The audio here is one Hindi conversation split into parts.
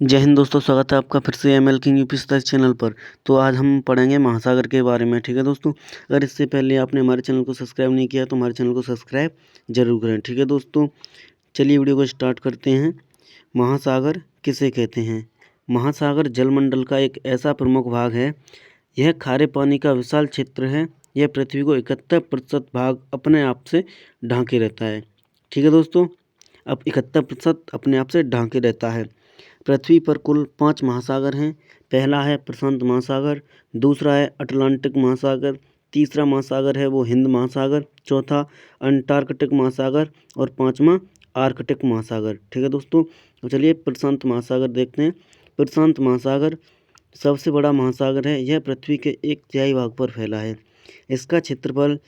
जय हिंद दोस्तों, स्वागत है आपका फिर से ML king UP style channel पर। तो आज हम पढ़ेंगे महासागर के बारे में। ठीक है दोस्तों, अगर इससे पहले आपने हमारे चैनल को सब्सक्राइब नहीं किया तो हमारे चैनल को सब्सक्राइब जरूर करें। ठीक है दोस्तों, चलिए वीडियो को स्टार्ट करते हैं। महासागर किसे कहते हैं? महासागर जलमंडल का एक ऐसा प्रमुख भाग है। यह खारे पानी का विशाल क्षेत्र है। यह पृथ्वी को 71% भाग अपने आप से ढांके रहता है। ठीक है दोस्तों, अब 71% अपने आप से ढांके रहता है। पृथ्वी पर कुल 5 महासागर हैं। पहला है प्रशांत महासागर, दूसरा है अटलांटिक महासागर, तीसरा महासागर है वो हिंद महासागर, चौथा अंटार्कटिक महासागर और पांचवा आर्कटिक महासागर। ठीक है दोस्तों, तो चलिए प्रशांत महासागर देखते हैं। प्रशांत महासागर सबसे बड़ा महासागर है। यह पृथ्वी के 1/3 भाग पर फैला है। इसका क्षेत्रफल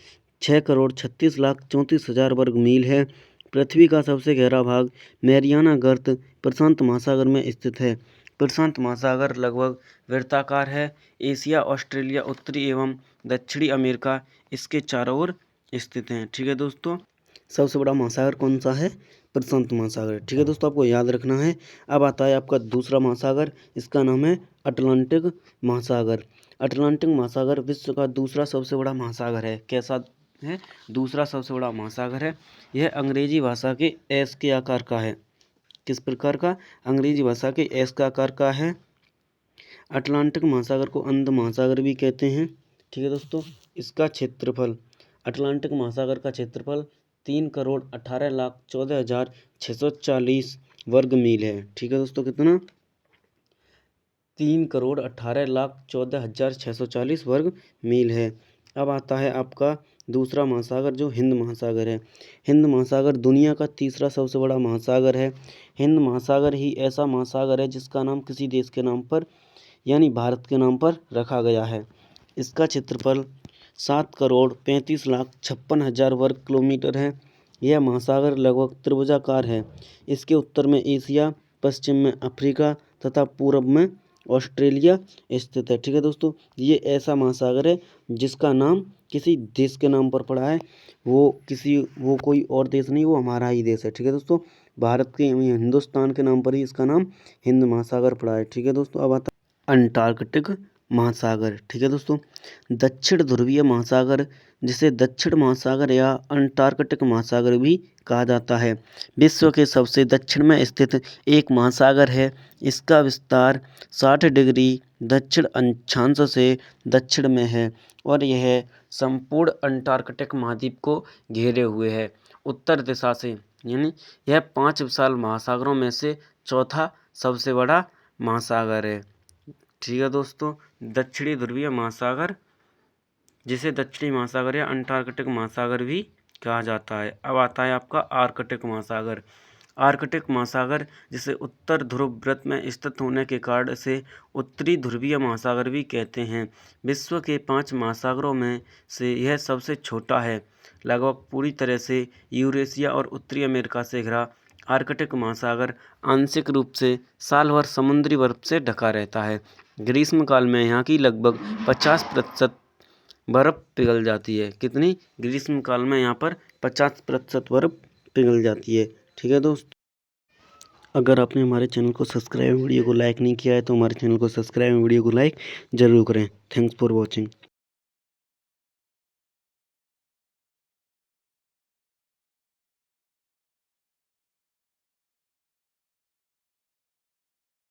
6,36,34,000 वर्ग मील है। पृथ्वी का सबसे गहरा भाग मैरियाना गर्त प्रशांत महासागर में स्थित है। प्रशांत महासागर लगभग वृत्ताकार है। एशिया, ऑस्ट्रेलिया, उत्तरी एवं दक्षिणी अमेरिका इसके चारों ओर स्थित हैं। ठीक है दोस्तों, सबसे बड़ा महासागर कौन सा है? प्रशांत महासागर। ठीक है दोस्तों, आपको याद रखना है। अब आता है आपका दूसरा महासागर, इसका नाम है अटलांटिक महासागर। अटलांटिक महासागर विश्व का दूसरा सबसे बड़ा महासागर है। कैसा है? दूसरा सबसे बड़ा महासागर है। यह अंग्रेजी भाषा के एस के आकार का है। किस प्रकार का? अंग्रेजी भाषा के एस का आकार का है। अटलांटिक महासागर को अंध महासागर भी कहते हैं। ठीक है दोस्तों, इसका क्षेत्रफल, अटलांटिक महासागर का क्षेत्रफल 3,18,14,640 वर्ग मील है। ठीक है दोस्तों, कितना? 3,18,14,640 वर्ग मील है। अब आता है आपका दूसरा महासागर जो हिंद महासागर है। हिंद महासागर दुनिया का तीसरा सबसे बड़ा महासागर है। हिंद महासागर ही ऐसा महासागर है जिसका नाम किसी देश के नाम पर यानी भारत के नाम पर रखा गया है। इसका क्षेत्रफल 7,35,56,000 वर्ग किलोमीटर है। यह महासागर लगभग त्रिभुजाकार है। इसके उत्तर में एशिया, पश्चिम में अफ्रीका तथा पूर्व में ऑस्ट्रेलिया स्थित है। ठीक है दोस्तों, ये ऐसा महासागर है जिसका नाम किसी देश के नाम पर पड़ा है। वो कोई और देश नहीं, वो हमारा ही देश है। ठीक है दोस्तों, भारत के हिंदुस्तान के नाम पर ही इसका नाम हिंद महासागर पड़ा है। ठीक है दोस्तों, अब आता अंटार्कटिक महासागर। ठीक है दोस्तों, दक्षिण ध्रुवीय महासागर जिसे दक्षिण महासागर या अंटार्कटिक महासागर भी कहा जाता है, विश्व के सबसे दक्षिण में स्थित एक महासागर है। इसका विस्तार 60 डिग्री दक्षिण अक्षांश से दक्षिण में है और यह संपूर्ण अंटार्कटिक महाद्वीप को घेरे हुए है। उत्तर दिशा से यानी यह 5 विशाल महासागरों में से चौथा सबसे बड़ा महासागर है। ठीक है दोस्तों, दक्षिणी ध्रुवीय महासागर जिसे दक्षिणी महासागर या अंटार्कटिक महासागर भी कहा जाता है। अब आता है आपका आर्कटिक महासागर। आर्कटिक महासागर जिसे उत्तर ध्रुव वृत्त में स्थित होने के कारण से उत्तरी ध्रुवीय महासागर भी कहते हैं। विश्व के 5 महासागरों में से यह सबसे छोटा है। लगभग पूरी तरह से यूरेशिया और उत्तरी अमेरिका से घिरा आर्कटिक महासागर आंशिक रूप से साल भर समुद्री बर्फ से ढका रहता है। ग्रीष्मकाल में यहाँ की लगभग 50% बर्फ पिघल जाती है। कितनी? ग्रीष्मकाल में यहाँ पर 50% बर्फ पिघल जाती है। ठीक है दोस्त, अगर आपने हमारे चैनल को सब्सक्राइब वीडियो को लाइक नहीं किया है तो हमारे चैनल को सब्सक्राइब वीडियो को लाइक जरूर करें। Thanks for watching.